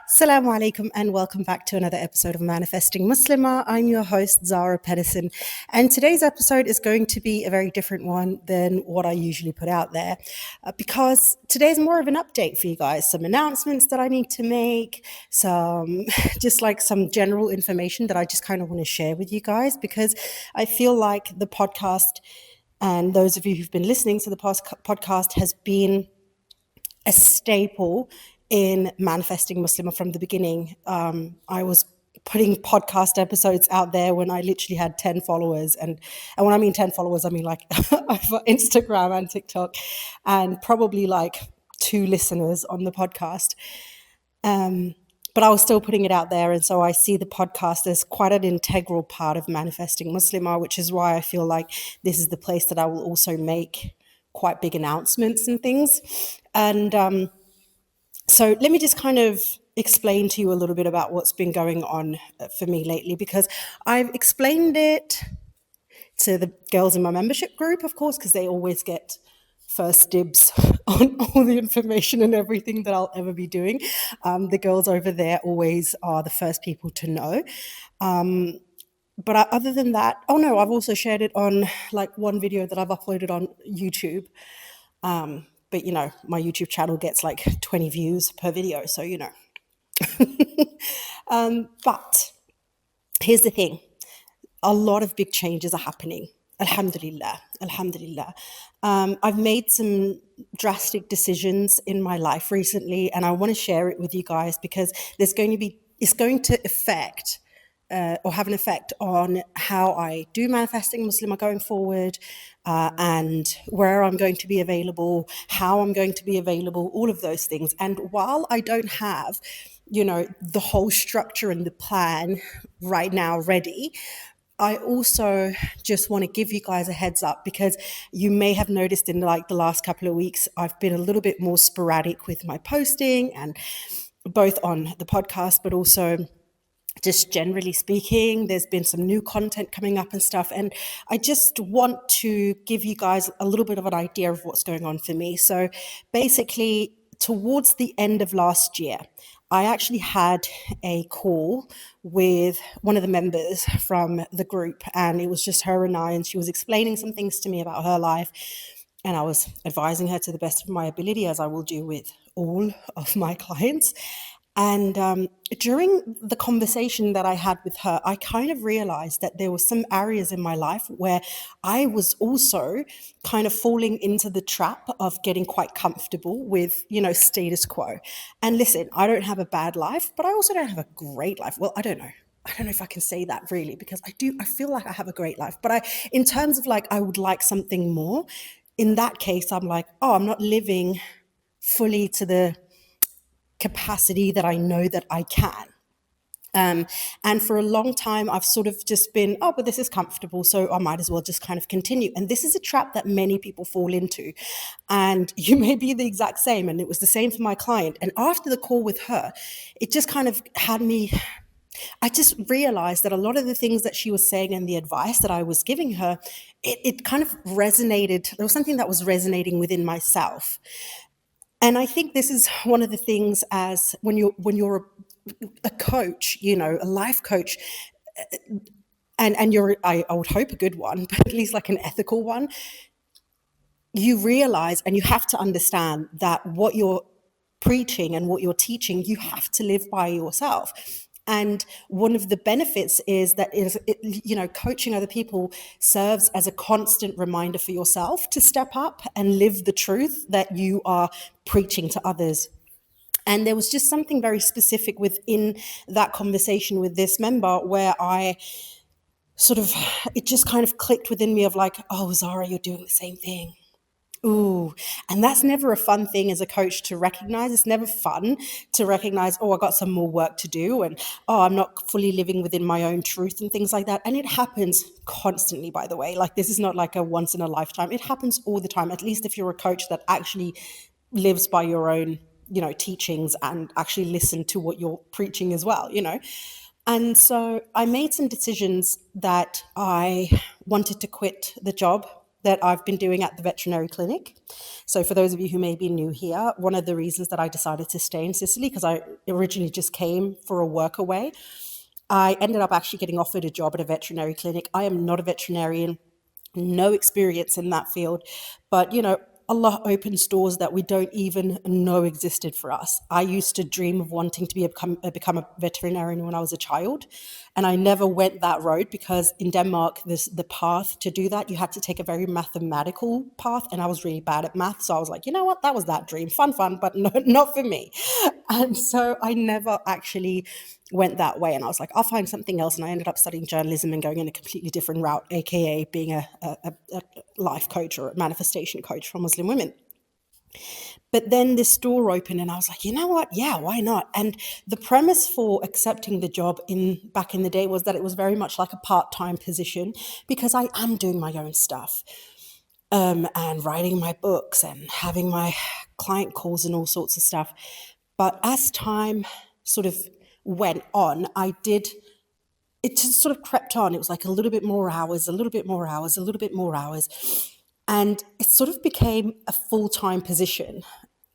Assalamu alaikum and welcome back to another episode of Manifesting Muslimah. I'm your host, Zahra Pedersen, and today's episode is going to be a very different one than what I usually put out there because today's more of an update for you guys, some announcements that I need to make, some just like some general information that I just kind of want to share with you guys because I feel like the podcast and those of you who've been listening to the podcast has been a staple in Manifesting Muslimah from the beginning. I was putting podcast episodes out there when I literally had 10 followers. And when I mean 10 followers, I mean like over Instagram and TikTok, and probably like 2 listeners on the podcast. But I was still putting it out there. And so I see the podcast as quite an integral part of Manifesting Muslimah, which is why I feel like this is the place that I will also make quite big announcements and things. And so let me just kind of explain to you a little bit about what's been going on for me lately, because I've explained it to the girls in my membership group, of course, because they always get first dibs on all the information and everything that I'll ever be doing. The girls over there always are the first people to know. But other than that, I've also shared it on like one video that I've uploaded on YouTube. But, my YouTube channel gets like 20 views per video, so, But here's the thing. A lot of big changes are happening. Alhamdulillah. I've made some drastic decisions in my life recently, and I want to share it with you guys because it's going to affect or have an effect on how I do Manifesting Muslimah going forward, and where I'm going to be available, how I'm going to be available, all of those things. And while I don't have, the whole structure and the plan right now ready, I also just want to give you guys a heads up because you may have noticed in like the last couple of weeks, I've been a little bit more sporadic with my posting, and both on the podcast, but also just generally speaking, there's been some new content coming up and stuff. And I just want to give you guys a little bit of an idea of what's going on for me. So basically, towards the end of last year, I actually had a call with one of the members from the group, and it was just her and I, and she was explaining some things to me about her life. And I was advising her to the best of my ability, as I will do with all of my clients. And during the conversation that I had with her, I kind of realized that there were some areas in my life where I was also kind of falling into the trap of getting quite comfortable with, status quo. And listen, I don't have a bad life, but I also don't have a great life. Well, I don't know. I don't know if I can say that really, because I feel like I have a great life. But in terms of like, I would like something more. In that case, I'm like, I'm not living fully to the capacity that I know that I can. And for a long time, I've sort of just been, but this is comfortable, so I might as well just kind of continue. And this is a trap that many people fall into. And you may be the exact same. And it was the same for my client. And after the call with her, it just kind of had me, I just realized that a lot of the things that she was saying and the advice that I was giving her, it kind of resonated. There was something that was resonating within myself. And I think this is one of the things as when you're a coach, a life coach, and you're, I would hope a good one, but at least like an ethical one, you realize and you have to understand that what you're preaching and what you're teaching, you have to live by yourself. And one of the benefits is that coaching other people serves as a constant reminder for yourself to step up and live the truth that you are preaching to others. And there was just something very specific within that conversation with this member where it just kind of clicked within me of like, Zahra, you're doing the same thing. Ooh, and that's never a fun thing as a coach to recognize. It's never fun to recognize, I got some more work to do, and I'm not fully living within my own truth and things like that. And it happens constantly, by the way. Like, this is not like a once in a lifetime. It happens all the time, at least if you're a coach that actually lives by your own, teachings and actually listen to what you're preaching as well, And so I made some decisions that I wanted to quit the job that I've been doing at the veterinary clinic. So for those of you who may be new here, one of the reasons that I decided to stay in Sicily, because I originally just came for a work away, I ended up actually getting offered a job at a veterinary clinic. I am not a veterinarian, no experience in that field, but Allah opens doors that we don't even know existed for us. I used to dream of wanting to become a veterinarian when I was a child, and I never went that road because in Denmark, the path to do that, you had to take a very mathematical path, and I was really bad at math. So I was like, you know what, that was that dream, fun, but no, not for me. And so I never actually went that way, and I was like, I'll find something else. And I ended up studying journalism and going in a completely different route, aka being a life coach or a manifestation coach for Muslim women. But then this door opened and I was like, you know what? Yeah, why not? And the premise for accepting the job back in the day was that it was very much like a part-time position because I am doing my own stuff, and writing my books and having my client calls and all sorts of stuff. But as time sort of went on, it just sort of crept on. It was like a little bit more hours, a little bit more hours, a little bit more hours. And it sort of became a full-time position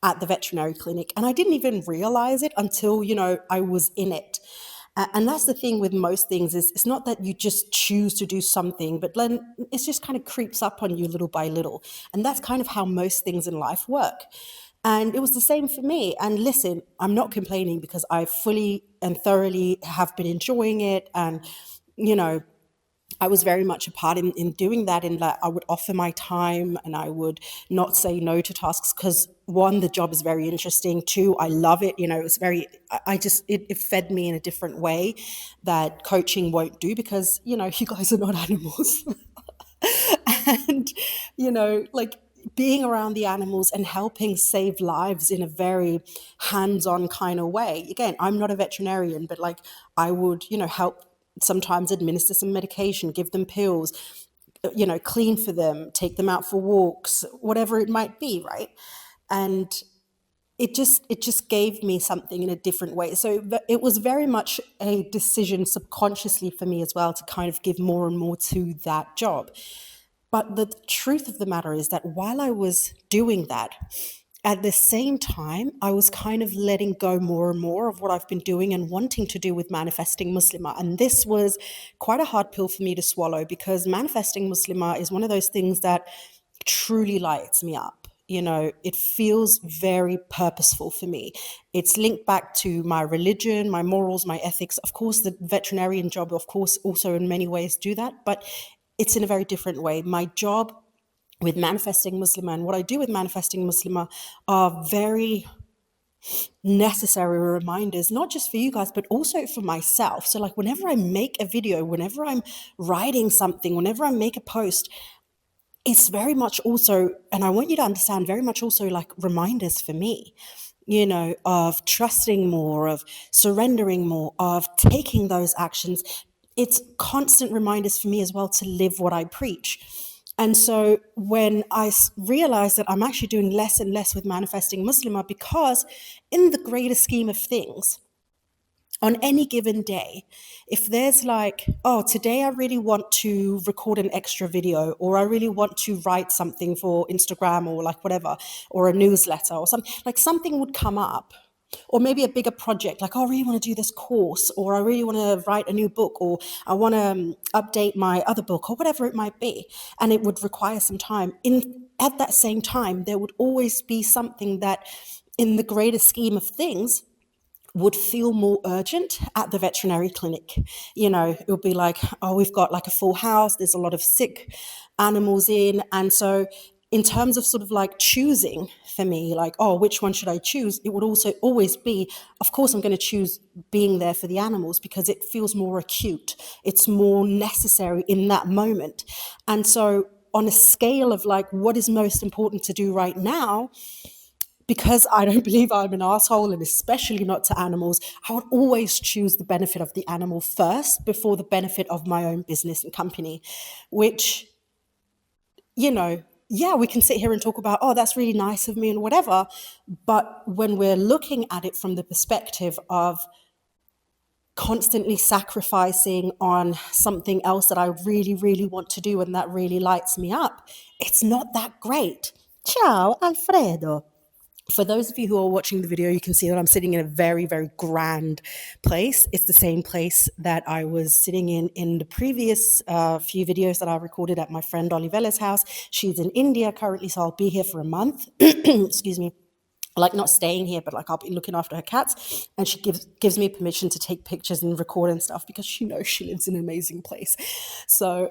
at the veterinary clinic. And I didn't even realize it until, I was in it. And that's the thing with most things is it's not that you just choose to do something, but then it just kind of creeps up on you little by little. And that's kind of how most things in life work. And it was the same for me. And listen, I'm not complaining because I fully and thoroughly have been enjoying it. And, I was very much a part in doing that, in that I would offer my time and I would not say no to tasks because one, the job is very interesting. Two, I love it. It's very, it fed me in a different way that coaching won't do because, you guys are not animals. And, like being around the animals and helping save lives in a very hands-on kind of way. Again, I'm not a veterinarian, but like I would, help sometimes administer some medication, give them pills, clean for them, take them out for walks, whatever it might be, right? And it just gave me something in a different way. So it was very much a decision subconsciously for me as well to kind of give more and more to that job. But the truth of the matter is that while I was doing that, at the same time, I was kind of letting go more and more of what I've been doing and wanting to do with Manifesting Muslimah. And this was quite a hard pill for me to swallow because Manifesting Muslimah is one of those things that truly lights me up. It feels very purposeful for me. It's linked back to my religion, my morals, my ethics. Of course, the veterinarian job, of course, also in many ways do that, but it's in a very different way. My job with Manifesting Muslimah and what I do with Manifesting Muslimah are very necessary reminders, not just for you guys, but also for myself. So like whenever I make a video, whenever I'm writing something, whenever I make a post, it's very much also, and I want you to understand, very much also like reminders for me, of trusting more, of surrendering more, of taking those actions. It's constant reminders for me as well to live what I preach. And so when I realized that I'm actually doing less and less with Manifesting Muslimah, because in the greater scheme of things, on any given day, if there's like, oh, today I really want to record an extra video, or I really want to write something for Instagram or like whatever, or a newsletter or something, like something would come up. Or maybe a bigger project, like, oh, I really want to do this course, or I really want to write a new book, or I want to update my other book, or whatever it might be. And it would require some time. At that same time, there would always be something that, in the greater scheme of things, would feel more urgent at the veterinary clinic. It would be like, oh, we've got like a full house, there's a lot of sick animals in. And so in terms of sort of like choosing for me, like, oh, which one should I choose? It would also always be, of course, I'm going to choose being there for the animals because it feels more acute. It's more necessary in that moment. And so on a scale of like, what is most important to do right now, because I don't believe I'm an asshole, and especially not to animals, I would always choose the benefit of the animal first before the benefit of my own business and company, which, yeah, we can sit here and talk about, oh, that's really nice of me and whatever. But when we're looking at it from the perspective of constantly sacrificing on something else that I really, really want to do and that really lights me up, it's not that great. Ciao, Alfredo. For those of you who are watching the video, you can see that I'm sitting in a very, very grand place. It's the same place that I was sitting in the previous few videos that I recorded at my friend Olivella's house. She's in India currently, so I'll be here for a month. Excuse me. Like, not staying here, but like I'll be looking after her cats, and she gives me permission to take pictures and record and stuff because she knows she lives in an amazing place. So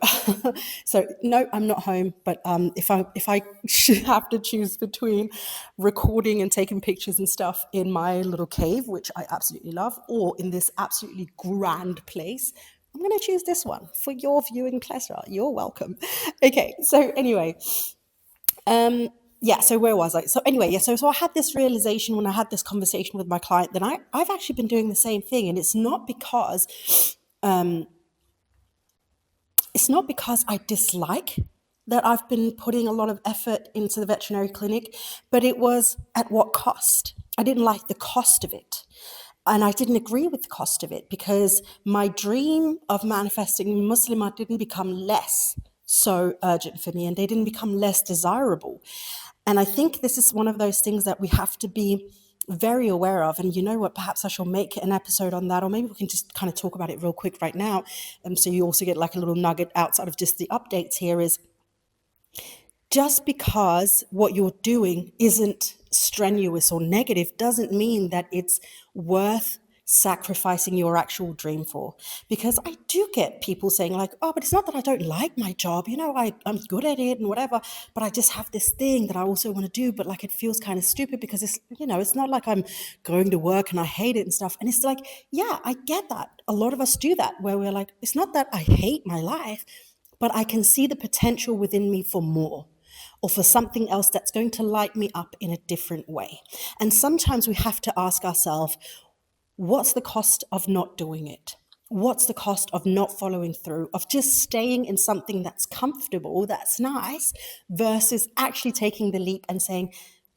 so no, I'm not home, but if I should have to choose between recording and taking pictures and stuff in my little cave, which I absolutely love, or in this absolutely grand place, I'm going to choose this one for your viewing pleasure. You're welcome. Okay, so anyway, yeah, so where was I? So anyway, yeah, so I had this realization when I had this conversation with my client that I've actually been doing the same thing. And it's not because I dislike that I've been putting a lot of effort into the veterinary clinic, but it was at what cost? I didn't like the cost of it. And I didn't agree with the cost of it because my dream of manifesting Muslimah didn't become less so urgent for me, and they didn't become less desirable. And I think this is one of those things that we have to be very aware of. And you know what, perhaps I shall make an episode on that, or maybe we can just kind of talk about it real quick right now. So you also get like a little nugget outside of just the updates here is, just because what you're doing isn't strenuous or negative doesn't mean that it's worth sacrificing your actual dream for. Because I do get people saying like, oh, but it's not that I don't like my job, I'm good at it and whatever, but I just have this thing that I also want to do, but like it feels kind of stupid because it's not like I'm going to work and I hate it and stuff. And it's like, yeah, I get that. A lot of us do that, where we're like, it's not that I hate my life, but I can see the potential within me for more, or for something else that's going to light me up in a different way. And sometimes we have to ask ourselves, what's the cost of not doing it? What's the cost of not following through, of just staying in something that's comfortable, that's nice, versus actually taking the leap and saying,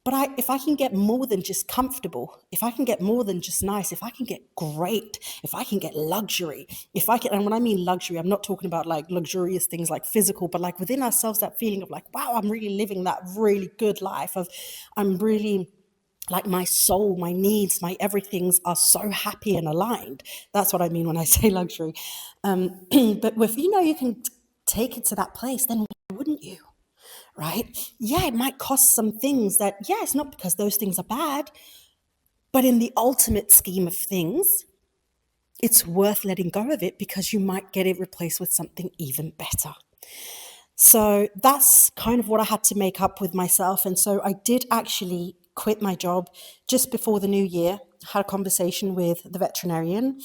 but if I can get more than just comfortable, if I can get more than just nice, if I can get great, if I can get luxury, and when I mean luxury, I'm not talking about like luxurious things like physical, but like within ourselves, that feeling of like, wow, I'm really living that really good life of, I'm really like, my soul, my needs, my everythings are so happy and aligned. That's what I mean when I say luxury. But if you can take it to that place, then why wouldn't you? Right? Yeah, it might cost some things that, yeah, it's not because those things are bad, but in the ultimate scheme of things, it's worth letting go of it because you might get it replaced with something even better. So that's kind of what I had to make up with myself. And so I did actually quit my job just before the new year. Had a conversation with the veterinarian,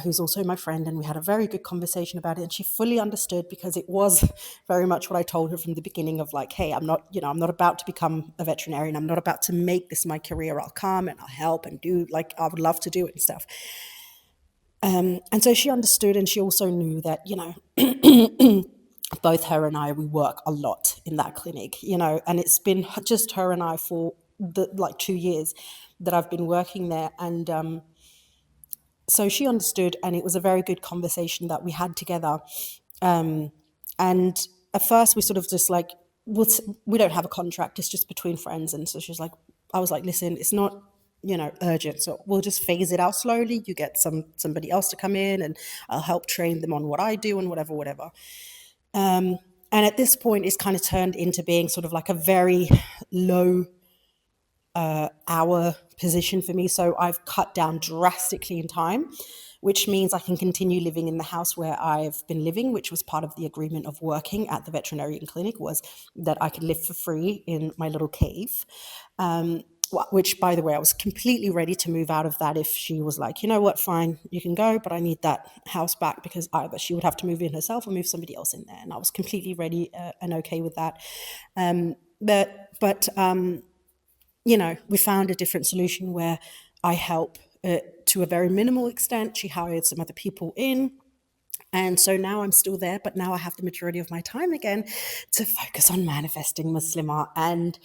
who's also my friend, and we had a very good conversation about it. And she fully understood, because it was very much what I told her from the beginning of like, hey, I'm not about to become a veterinarian. I'm not about to make this my career. I'll come and I'll help and do, like, I would love to do it and stuff. And so she understood, and she also knew that, both her and I, we work a lot in that clinic, and it's been just her and I for the 2 years that I've been working there. And so she understood, and it was a very good conversation that we had together. And at first we sort of just like, we don't have a contract, it's just between friends. And so she was like, I was like, listen, it's not, urgent. So we'll just phase it out slowly. You get somebody else to come in and I'll help train them on what I do and whatever. And at this point, it's kind of turned into being sort of like a very low hour position for me. So I've cut down drastically in time, which means I can continue living in the house where I've been living, which was part of the agreement of working at the veterinarian clinic, was that I could live for free in my little cave. Which, by the way, I was completely ready to move out of that if she was like, you know what, fine, you can go, but I need that house back, because either she would have to move in herself or move somebody else in there. And I was completely ready and okay with that. But we found a different solution where I help to a very minimal extent. She hired some other people in. And so now I'm still there, but now I have the majority of my time again to focus on manifesting Muslimah. And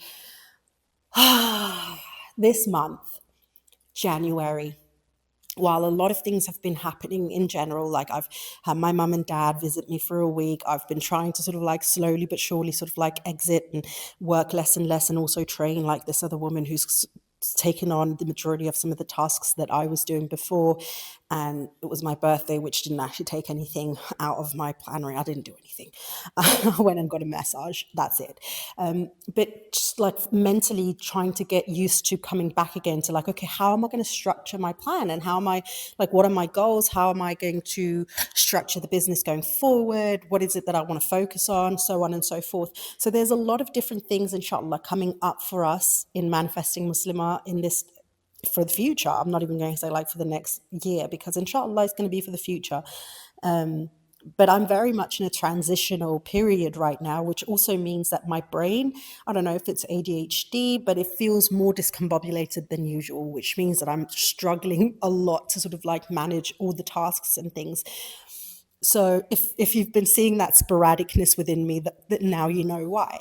this month, January, while a lot of things have been happening in general, like I've had my mum and dad visit me for a week, I've been trying to sort of like slowly but surely sort of like exit and work less and less, and also train like this other woman who's taken on the majority of some of the tasks that I was doing before. And it was my birthday, which didn't actually take anything out of my planner. I didn't do anything. I went and got a massage. That's it. But just like mentally trying to get used to coming back again to like, okay, how am I going to structure my plan? And how am I, like, what are my goals? How am I going to structure the business going forward? What is it that I want to focus on? So on and so forth. So there's a lot of different things, inshallah, coming up for us in Manifesting Muslimah in this, for the future. I'm not even going to say like for the next year, because inshallah it's going to be for the future. But I'm very much in a transitional period right now, which also means that my brain, I don't know if it's ADHD, but it feels more discombobulated than usual, which means that I'm struggling a lot to sort of like manage all the tasks and things. So if you've been seeing that sporadicness within me, that now you know why.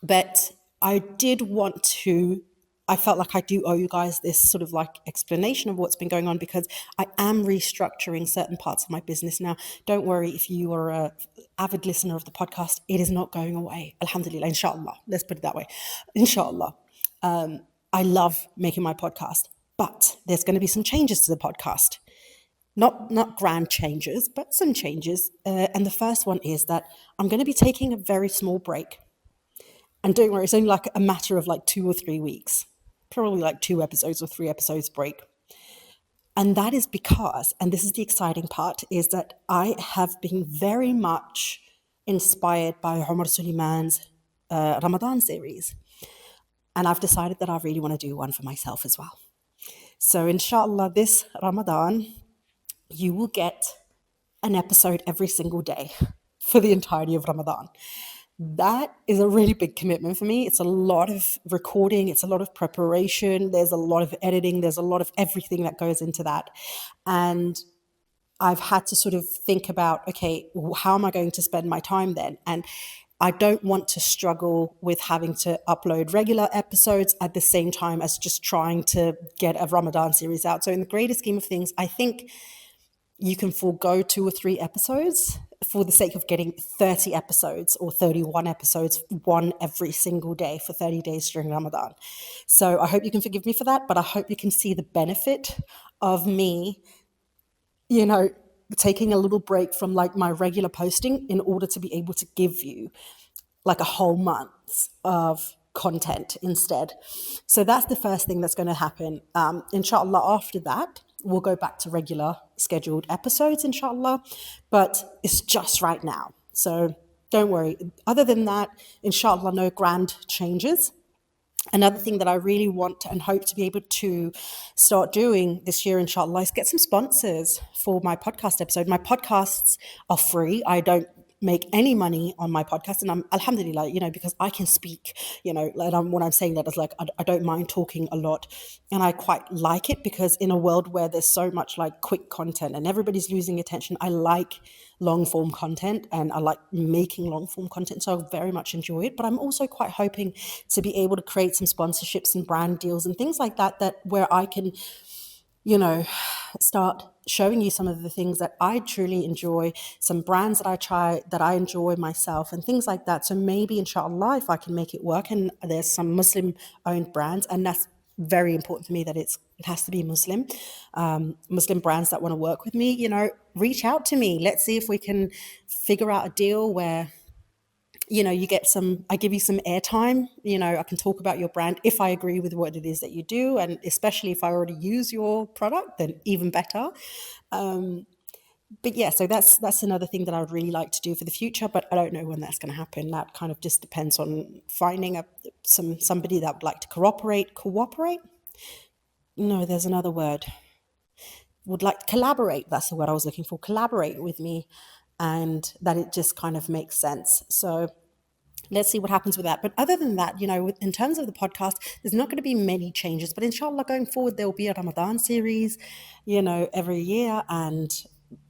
But I did want to, I felt like I do owe you guys this sort of like explanation of what's been going on, because I am restructuring certain parts of my business now. Don't worry if you are a avid listener of the podcast, it is not going away. Alhamdulillah, inshallah. Let's put it that way. Inshallah. I love making my podcast, but there's going to be some changes to the podcast. Not grand changes, but some changes. And the first one is that I'm going to be taking a very small break. And don't worry, it's only like a matter of like 2 or 3 weeks, probably like 2 episodes or 3 episodes break. And that is because, and this is the exciting part, is that I have been very much inspired by Omar Suleiman's Ramadan series. And I've decided that I really want to do one for myself as well. So inshallah, this Ramadan, you will get an episode every single day for the entirety of Ramadan. That is a really big commitment for me. It's a lot of recording, it's a lot of preparation, there's a lot of editing, there's a lot of everything that goes into that. And I've had to sort of think about, okay, how am I going to spend my time then? And I don't want to struggle with having to upload regular episodes at the same time as just trying to get a Ramadan series out. So in the greater scheme of things, I think you can forego 2 or 3 episodes for the sake of getting 30 episodes or 31 episodes, one every single day for 30 days during Ramadan. So I hope you can forgive me for that, but I hope you can see the benefit of me, taking a little break from like my regular posting in order to be able to give you like a whole month of content instead. So that's the first thing that's going to happen. Inshallah, after that, we'll go back to regular scheduled episodes, inshallah, but it's just right now. So don't worry. Other than that, inshallah, no grand changes. Another thing that I really want and hope to be able to start doing this year, inshallah, is get some sponsors for my podcast episode. My podcasts are free. I don't make any money on my podcast, and I'm alhamdulillah, because I can speak, and when I'm saying that is like I don't mind talking a lot, and I quite like it, because in a world where there's so much like quick content and everybody's losing attention, I like long form content and I like making long form content, so I very much enjoy it. But I'm also quite hoping to be able to create some sponsorships and brand deals and things like that where I can start showing you some of the things that I truly enjoy, some brands that I try that I enjoy myself and things like that. So maybe inshallah, if I can make it work, and there's some Muslim owned brands, and that's very important for me, that it has to be Muslim brands that want to work with me, reach out to me. Let's see if we can figure out a deal where you get I give you some airtime, I can talk about your brand if I agree with what it is that you do. And especially if I already use your product, then even better. But yeah, so that's another thing that I would really like to do for the future, but I don't know when that's going to happen. That kind of just depends on finding somebody that would like to cooperate? No, there's another word. Would like to collaborate. That's the word I was looking for. Collaborate with me, and that it just kind of makes sense. So let's see what happens with that. But other than that, in terms of the podcast, there's not going to be many changes. But inshallah, going forward, there will be a Ramadan series, every year. And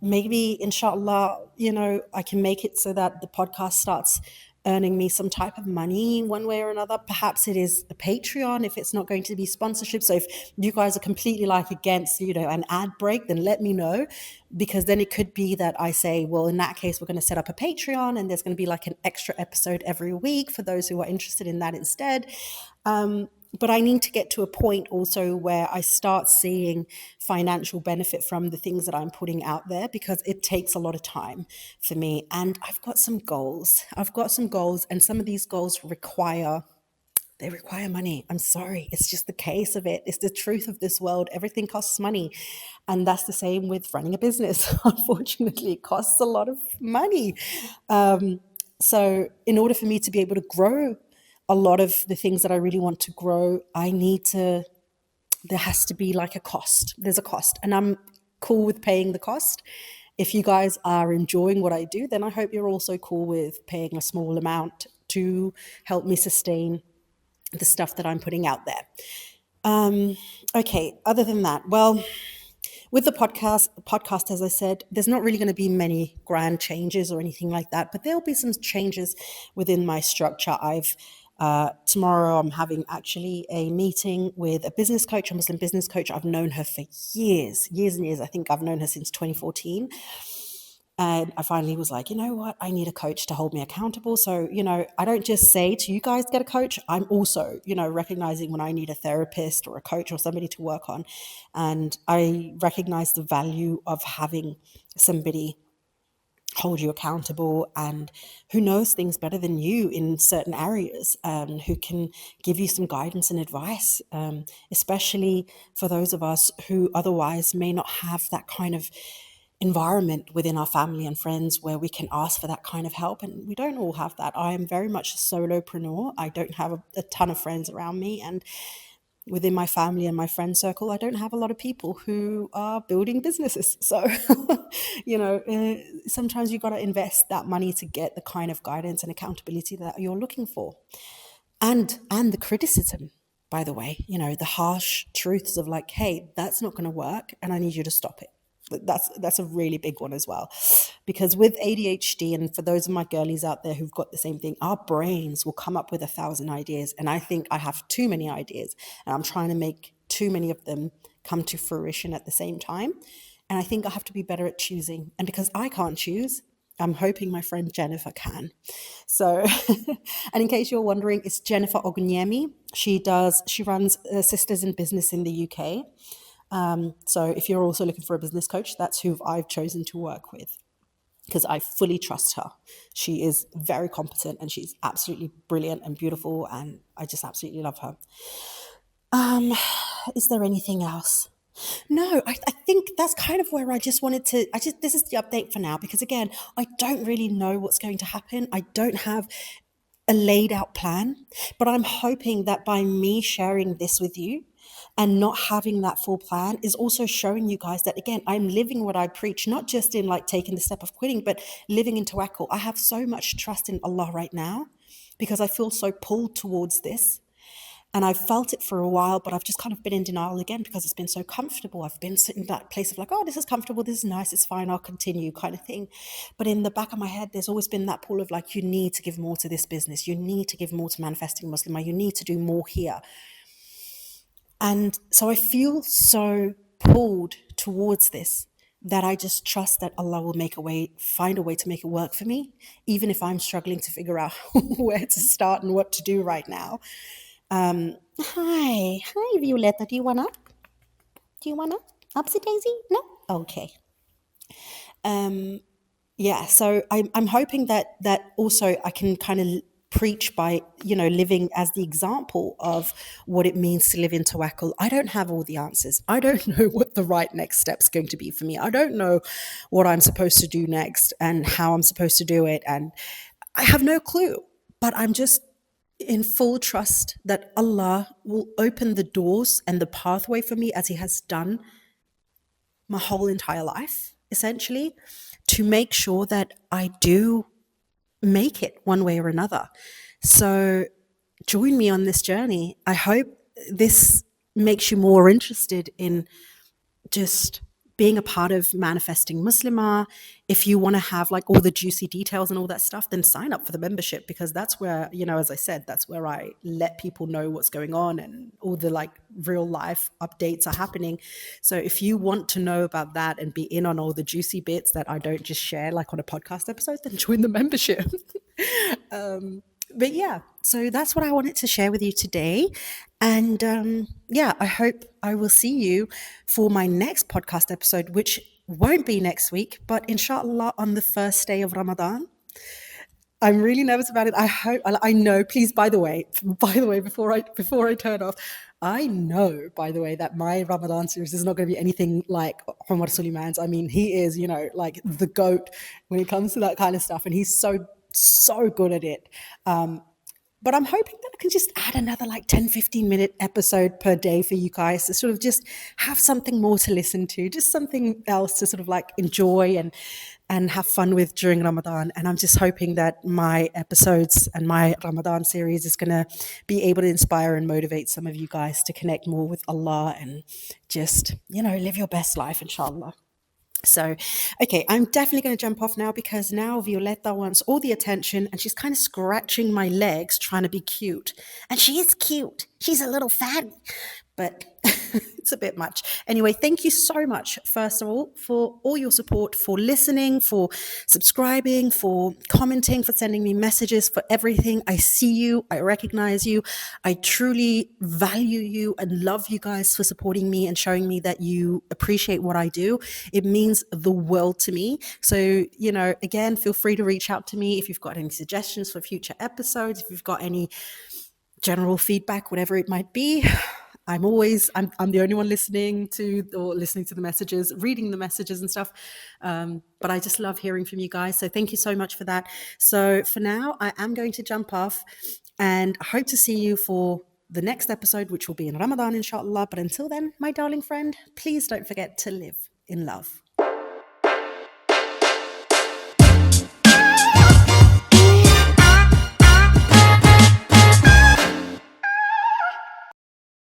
maybe, inshallah, I can make it so that the podcast starts earning me some type of money one way or another. Perhaps it is a Patreon if it's not going to be sponsorship. So if you guys are completely like against, an ad break, then let me know, because then it could be that I say, well, in that case, we're going to set up a Patreon and there's going to be like an extra episode every week for those who are interested in that instead. But I need to get to a point also where I start seeing financial benefit from the things that I'm putting out there, because it takes a lot of time for me. And I've got some goals. And some of these goals require money. I'm sorry. It's just the case of it. It's the truth of this world. Everything costs money. And that's the same with running a business. Unfortunately, it costs a lot of money. So in order for me to be able to grow a lot of the things that I really want to grow, there has to be like a cost. There's a cost. And I'm cool with paying the cost. If you guys are enjoying what I do, then I hope you're also cool with paying a small amount to help me sustain the stuff that I'm putting out there. Okay, other than that, well, with the podcast, as I said, there's not really going to be many grand changes or anything like that, but there'll be some changes within my structure. Tomorrow I'm having actually a meeting with a business coach, a Muslim business coach. I've known her for years and years. I think I've known her since 2014. And I finally was like, you know what? I need a coach to hold me accountable. So, I don't just say to you guys, get a coach. I'm also, recognizing when I need a therapist or a coach or somebody to work on. And I recognize the value of having somebody hold you accountable and who knows things better than you in certain areas, who can give you some guidance and advice, especially for those of us who otherwise may not have that kind of environment within our family and friends where we can ask for that kind of help. And we don't all have that. I am very much a solopreneur. I don't have a ton of friends around me, and within my family and my friend circle, I don't have a lot of people who are building businesses. So, sometimes you got to invest that money to get the kind of guidance and accountability that you're looking for. And the criticism, by the way, the harsh truths of like, hey, that's not going to work and I need you to stop it. That's a really big one as well, because with ADHD, and for those of my girlies out there who've got the same thing, our brains will come up with 1,000 ideas, and I think I have too many ideas, and I'm trying to make too many of them come to fruition at the same time. And I think I have to be better at choosing. And because I can't choose, I'm hoping my friend Jennifer can. So, and in case you're wondering, it's Jennifer Ogunyemi. She runs Sisters in Business in the UK. So if you're also looking for a business coach, that's who I've chosen to work with, because I fully trust her. She is very competent and she's absolutely brilliant and beautiful, and I just absolutely love her. Is there anything else? No, I think that's kind of where I just wanted to, this is the update for now, because again, I don't really know what's going to happen. I don't have a laid out plan, but I'm hoping that by me sharing this with you and not having that full plan is also showing you guys that, again, I'm living what I preach, not just in like taking the step of quitting, but living in tawakkul. I have so much trust in Allah right now because I feel so pulled towards this. And I've felt it for a while, but I've just kind of been in denial again because it's been so comfortable. I've been sitting in that place of like, oh, this is comfortable, this is nice, it's fine, I'll continue kind of thing. But in the back of my head, there's always been that pull of like, you need to give more to this business. You need to give more to Manifesting Muslimah. You need to do more here. And so I feel so pulled towards this that I just trust that Allah will find a way to make it work for me, even if I'm struggling to figure out where to start and what to do right now. Hi, Violetta. Do you wanna? Upsy daisy? No? Okay. Yeah. So I'm hoping that also I can kind of preach by, living as the example of what it means to live in tawakkul. I don't have all the answers. I don't know what the right next step's going to be for me. I don't know what I'm supposed to do next and how I'm supposed to do it. And I have no clue, but I'm just in full trust that Allah will open the doors and the pathway for me, as He has done my whole entire life, essentially, to make sure that I do make it one way or another. So join me on this journey. I hope this makes you more interested in just being a part of Manifesting Muslimah. If you want to have like all the juicy details and all that stuff, then sign up for the membership, because that's where, as I said, that's where I let people know what's going on and all the like real life updates are happening. So if you want to know about that and be in on all the juicy bits that I don't just share like on a podcast episode, then join the membership. But yeah, so that's what I wanted to share with you today. And yeah, I hope I will see you for my next podcast episode, which won't be next week, but inshallah on the first day of Ramadan. I'm really nervous about it. I hope, I know, please, by the way, before I turn off, I know, by the way, that my Ramadan series is not going to be anything like Omar Suleiman's. I mean, he is, like the GOAT when it comes to that kind of stuff. And he's so good at it. But I'm hoping that I can just add another like 10, 15-minute episode per day for you guys to sort of just have something more to listen to, just something else to sort of like enjoy and have fun with during Ramadan. And I'm just hoping that my episodes and my Ramadan series is going to be able to inspire and motivate some of you guys to connect more with Allah and just, live your best life, inshallah. So, okay, I'm definitely going to jump off now, because now Violetta wants all the attention and she's kind of scratching my legs trying to be cute. And she is cute. She's a little fat, but it's a bit much. Anyway, thank you so much, first of all, for your support, for listening, for subscribing, for commenting, for sending me messages, for everything. I see you. I recognize you. I truly value you and love you guys for supporting me and showing me that you appreciate what I do. It means the world to me. So, again, feel free to reach out to me if you've got any suggestions for future episodes, if you've got any general feedback, whatever it might be. I'm the only one listening to the messages, reading the messages and stuff. But I just love hearing from you guys. So thank you so much for that. So for now, I am going to jump off and I hope to see you for the next episode, which will be in Ramadan, inshallah. But until then, my darling friend, please don't forget to live in love.